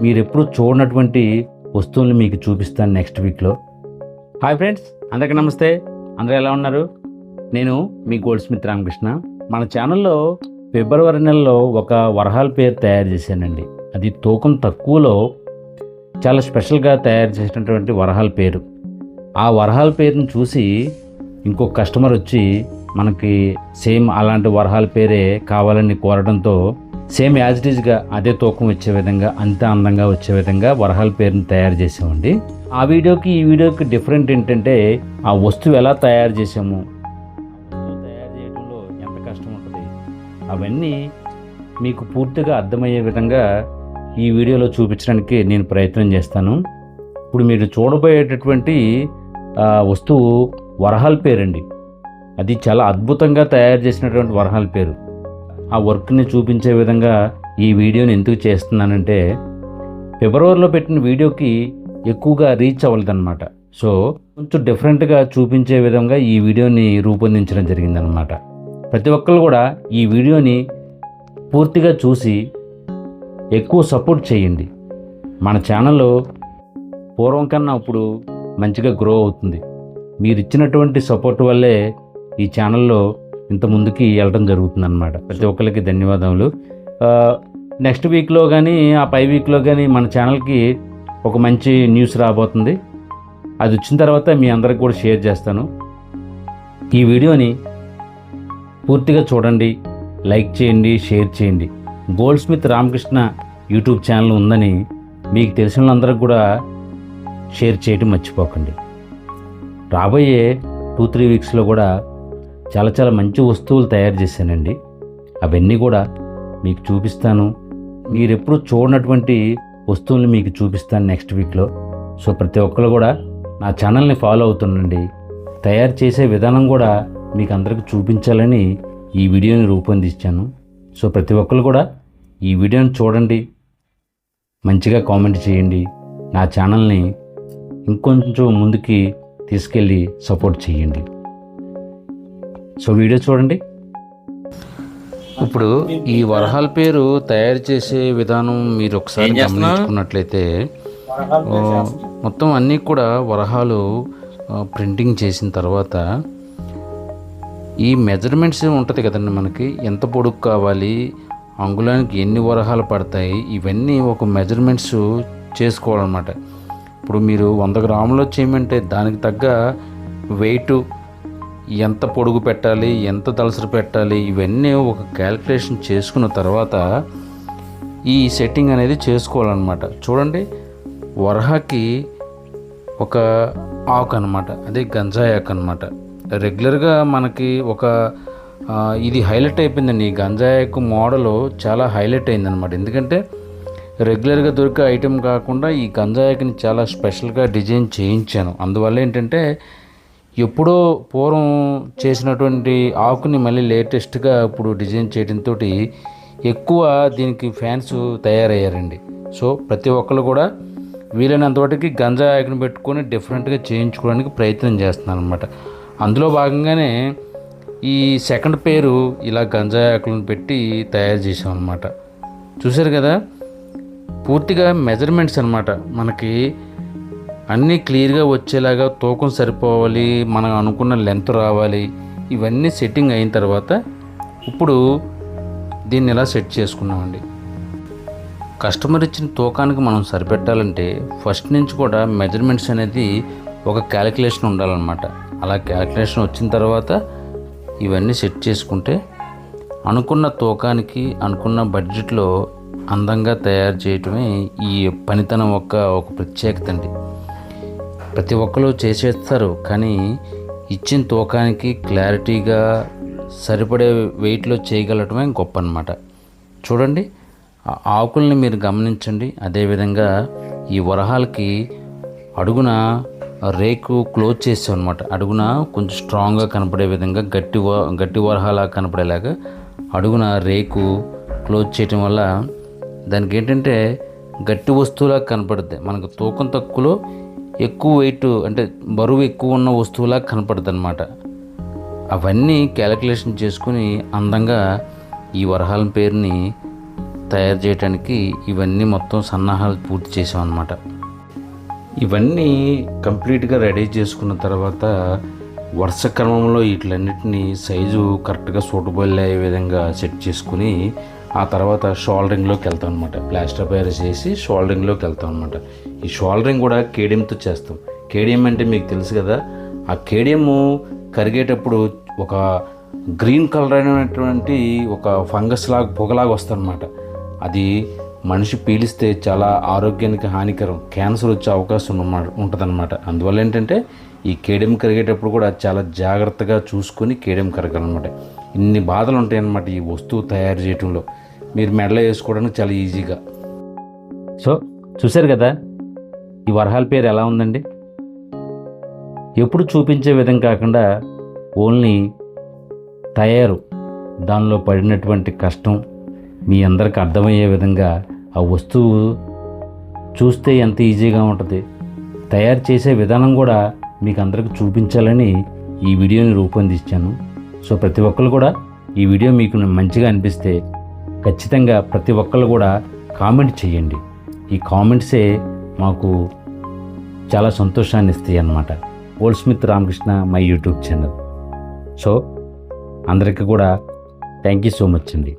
మీరెప్పుడు చూడనటువంటి వస్తువుల్ని మీకు చూపిస్తాను నెక్స్ట్ వీక్లో. హాయ్ ఫ్రెండ్స్, అందరికీ నమస్తే. అందరూ ఎలా ఉన్నారు? నేను మీ గోల్డ్ స్మిత్ రామకృష్ణ. మన ఛానల్లో ఫిబ్రవరి నెలలో ఒక వరహాల పేరు తయారు చేశానండి. అది తూకం తక్కువలో చాలా స్పెషల్గా తయారు చేసినటువంటి వరహాల పేరు. ఆ వరహాల పేరుని చూసి ఇంకొక కస్టమర్ వచ్చి మనకి సేమ్ అలాంటి వరహాల పేరే కావాలని కోరడంతో సేమ్ యాజ్ ఇట్ ఈజ్గా అదే తూకం వచ్చే విధంగా, అంతే అందంగా వచ్చే విధంగా వరహాల పేరుని తయారు చేసామండి. ఆ వీడియోకి ఈ వీడియోకి డిఫరెంట్ ఏంటంటే, ఆ వస్తువు ఎలా తయారు చేసాము, వస్తువు తయారు చేయడంలో ఎంత కష్టం ఉంటుంది, అవన్నీ మీకు పూర్తిగా అర్థమయ్యే విధంగా ఈ వీడియోలో చూపించడానికి నేను ప్రయత్నం చేస్తాను. ఇప్పుడు మీరు చూడబోయేటటువంటి వస్తువు వరహాల పేరండి. అది చాలా అద్భుతంగా తయారు చేసినటువంటి వరహాల పేరు. ఆ వర్క్ని చూపించే విధంగా ఈ వీడియోని ఎందుకు చేస్తున్నానంటే, ఫిబ్రవరిలో పెట్టిన వీడియోకి ఎక్కువగా రీచ్ అవ్వలేదన్నమాట. సో కొంచెం డిఫరెంట్గా చూపించే విధంగా ఈ వీడియోని రూపొందించడం జరిగిందనమాట. ప్రతి ఒక్కరు కూడా ఈ వీడియోని పూర్తిగా చూసి ఎక్కువ సపోర్ట్ చేయండి. మన ఛానల్లో పూర్వం కన్నా ఇప్పుడు మంచిగా గ్రో అవుతుంది. మీరు ఇచ్చినటువంటి సపోర్ట్ వల్లే ఈ ఛానల్లో ఇంత ముందుకి వెళ్ళడం జరుగుతుందన్నమాట. ప్రతి ఒక్కరికి ధన్యవాదములు. నెక్స్ట్ వీక్లో కానీ ఆ పై వీక్లో కానీ మన ఛానల్కి ఒక మంచి న్యూస్ రాబోతుంది. అది వచ్చిన తర్వాత మీ అందరికి కూడా షేర్ చేస్తాను. ఈ వీడియోని పూర్తిగా చూడండి, లైక్ చేయండి, షేర్ చేయండి. Gold Smith Ramakrishna YouTube channel ఉందని మీకు తెలిసిన వాళ్ళందరికీ కూడా షేర్ చేయడం మర్చిపోకండి. రాబోయే 2-3 వీక్స్లో కూడా చాలా మంచి వస్తువులు తయారు చేశానండి. అవన్నీ కూడా మీకు చూపిస్తాను. మీరు ఎప్పుడు చూడనటువంటి వస్తువుల్ని మీకు చూపిస్తాను నెక్స్ట్ వీక్లో. సో ప్రతి ఒక్కరు కూడా నా ఛానల్ని ఫాలో అవుతుండండి. తయారు చేసే విధానం కూడా మీకు అందరికీ చూపించాలని ఈ వీడియోని రూపొందించాను. సో ప్రతి ఒక్కరు కూడా ఈ వీడియోని చూడండి, మంచిగా కామెంట్ చేయండి, నా ఛానల్ని ఇంకొంచెం ముందుకి తీసుకెళ్ళి సపోర్ట్ చేయండి. సో వీడియో చూడండి. ఇప్పుడు ఈ వరహాల పేరు తయారు చేసే విధానం మీరు ఒకసారి గమనించుకున్నట్లయితే, మొత్తం అన్నీ కూడా వరహాలు ప్రింటింగ్ చేసిన తర్వాత ఈ మెజర్మెంట్స్ ఉంటుంది కదండి, మనకి ఎంత పొడుగు కావాలి, అంగుళానికి ఎన్ని వరహాలు పడతాయి, ఇవన్నీ ఒక మెజర్మెంట్స్ చేసుకోవాలన్నమాట. ఇప్పుడు మీరు 100 గ్రాములు చేయమంటే దానికి తగ్గ వెయిట్, ఎంత పొడుగు పెట్టాలి, ఎంత దళసరి పెట్టాలి, ఇవన్నీ ఒక క్యాలిక్యులేషన్ చేసుకున్న తర్వాత ఈ సెట్టింగ్ అనేది చేసుకోవాలన్నమాట. చూడండి, వరహాకి ఒక ఆకు అనమాట, అదే గంజాయి ఆకు అనమాట. రెగ్యులర్గా మనకి ఇది హైలైట్ అయిపోయిందండి. ఈ గంజాయి ఆకు మోడల్ చాలా హైలైట్ అయిందనమాట. ఎందుకంటే రెగ్యులర్గా దొరికే ఐటెం కాకుండా ఈ గంజాయి ఆకుని చాలా స్పెషల్గా డిజైన్ చేయించాను. అందువల్ల ఏంటంటే, ఎప్పుడో పూర్వం చేసినటువంటి ఆకుని మళ్ళీ లేటెస్ట్గా ఇప్పుడు డిజైన్ చేయడంతో ఎక్కువ దీనికి ఫ్యాన్స్ తయారయ్యారండి. సో ప్రతి ఒక్కరు కూడా వీలైనంతవరకు గంజాయి ఆకుని పెట్టుకొని డిఫరెంట్గా చేయించుకోవడానికి ప్రయత్నం చేస్తున్నాను అనమాట. అందులో భాగంగానే ఈ సెకండ్ పేరు ఇలా గంజాయి ఆకులను పెట్టి తయారు చేసాం అనమాట. చూసారు కదా, పూర్తిగా మెజర్మెంట్స్ అనమాట. మనకి అన్నీ క్లియర్గా వచ్చేలాగా తూకం సరిపోవాలి, మనం అనుకున్న లెంత్ రావాలి, ఇవన్నీ సెట్టింగ్ అయిన తర్వాత ఇప్పుడు దీన్ని ఇలా సెట్ చేసుకున్నామండి. కస్టమర్ ఇచ్చిన తూకానికి మనం సరిపెట్టాలంటే ఫస్ట్ నుంచి కూడా మెజర్మెంట్స్ అనేది ఒక క్యాలిక్యులేషన్ ఉండాలన్నమాట. అలా క్యాలిక్యులేషన్ వచ్చిన తర్వాత ఇవన్నీ సెట్ చేసుకుంటే అనుకున్న తూకానికి అనుకున్న బడ్జెట్లో అందంగా తయారు చేయటమే ఈ పనితనం ఒక ప్రత్యేకత అండి. ప్రతి ఒక్కరు చేసేస్తారు, కానీ ఇచ్చిన తూకానికి క్లారిటీగా సరిపడే వెయిట్లో చేయగలటమే గొప్ప అన్నమాట. చూడండి, ఆకుల్ని మీరు గమనించండి. అదేవిధంగా ఈ వరహాలకి అడుగున రేకు క్లోజ్ చేసాం అనమాట. అడుగున కొంచెం స్ట్రాంగ్గా కనపడే విధంగా గట్టి వరహాలా కనపడేలాగా అడుగున రేకు క్లోజ్ చేయటం వల్ల దానికి ఏంటంటే గట్టి వస్తువులా కనపడుద్ది. మనకు తూకం తక్కువలో ఎక్కువ వెయిట్, అంటే బరువు ఎక్కువ ఉన్న వస్తువులా కనపడుద్ది అనమాట. అవన్నీ క్యాలిక్యులేషన్ చేసుకుని అందంగా ఈ వరహాల పేరుని తయారు చేయడానికి ఇవన్నీ మొత్తం సన్నాహాలు పూర్తి చేసాం అన్నమాట. ఇవన్నీ కంప్లీట్గా రెడీ చేసుకున్న తర్వాత వరుస క్రమంలో వీటిలన్నిటిని సైజు కరెక్ట్గా సూటబుల్ అయ్యే విధంగా సెట్ చేసుకుని ఆ తర్వాత షోల్డరింగ్లోకి వెళ్తాం అనమాట. ప్లాస్టర్ ప్యారిస్ చేసి షోల్డరింగ్లోకి వెళ్తాం అనమాట. ఈ షోల్డరింగ్ కూడా కేడియంతో చేస్తాం. కేడియం అంటే మీకు తెలుసు కదా, ఆ కేడియము కరిగేటప్పుడు ఒక గ్రీన్ కలర్ అయినటువంటి ఒక ఫంగస్ లాగా పొగలాగా వస్తుందన్నమాట. అది మనిషి పీలిస్తే చాలా ఆరోగ్యానికి హానికరం, క్యాన్సర్ వచ్చే అవకాశం ఉంటుందన్నమాట. అందువల్ల ఏంటంటే ఈ కేడియం కరిగేటప్పుడు కూడా చాలా జాగ్రత్తగా చూసుకొని కేడియం కరగాలన్నమాట. ఇన్ని బాధలు ఉంటాయన్నమాట ఈ వస్తువు తయారు చేయడంలో. మీరు మెడలో వేసుకోవడానికి చాలా ఈజీగా. సో చూశారు కదా ఈ వరహాల పేరు ఎలా ఉందండి. ఎప్పుడు చూపించే విధం కాకుండా ఓన్లీ తయారు, దానిలో పడినటువంటి కష్టం మీ అందరికి అర్థమయ్యే విధంగా ఆ వస్తువు చూస్తే ఎంత ఈజీగా ఉంటుంది, తయారు చేసే విధానం కూడా మీకు అందరికి చూపించాలని ఈ వీడియోని రూపొందించాను. సో ప్రతి ఒక్కరు కూడా ఈ వీడియో మీకు మంచిగా అనిపిస్తే ఖచ్చితంగా ప్రతి ఒక్కరు కూడా కామెంట్ చేయండి. ఈ కామెంట్సే మాకు చాలా సంతోషాన్ని ఇస్తాయి అన్నమాట. Gold Smith Ramakrishna my YouTube channel. So అందరికీ కూడా థ్యాంక్ యూ సో మచ్ అండి.